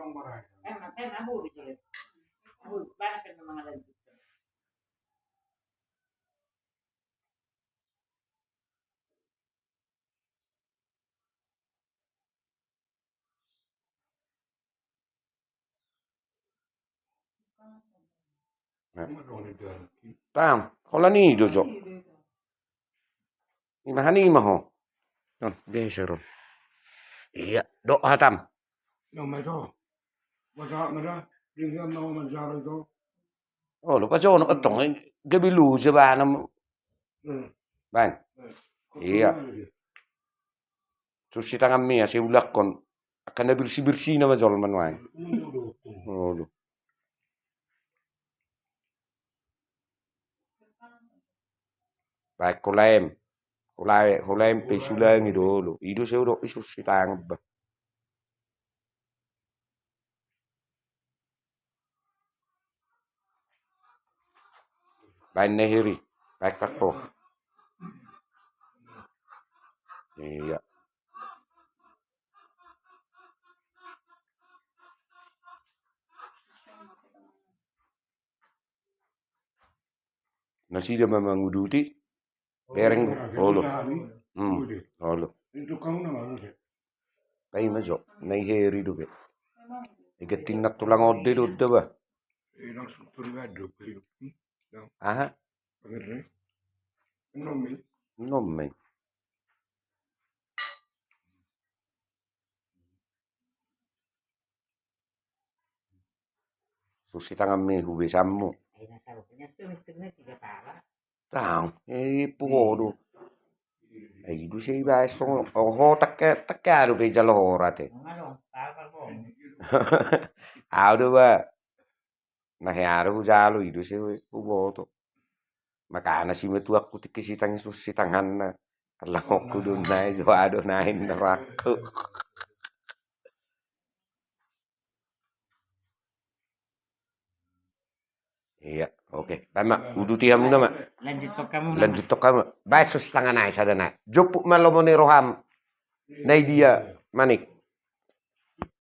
Kan abu gitu loh. Abu banyak kan memang ada gitu. Tang, kalau ni Jojo. Ni mahani maho. Non, biasa. Iya, dok hatam. Oh, lupa jono etong gabi lucu banam. Ban. Iya. Terus si tangan mia si ulak kon akan bersih-bersih nama jol manuai. Oh, lu. Baik kolem. Kolem pe sulang dulu. Itu saya udah isu si tangan. Baik nehiri. Baik takpo. Iya. Nasi dia memang uduti. Pereng holo. Holo. Pai majo. Nei heri duke. Ike tinnak tulang ode dodde ba. Aha. Non me. Susi tangan me hube sammu. Tang, puodo. Idu sei ba sono ho taccaro pe jalorate. Audo ba. Na haru jalo idu sei puodo. Makana si metu aku tikisi tangi susi tangan na. Allah aku dunai jo ado nain neraku. Iya, oke. Mak, udu tiam muna mak. Lanjut to kamu. Baik sus tangan naik sadana. Jupuk malomone roham. Nai dia manik.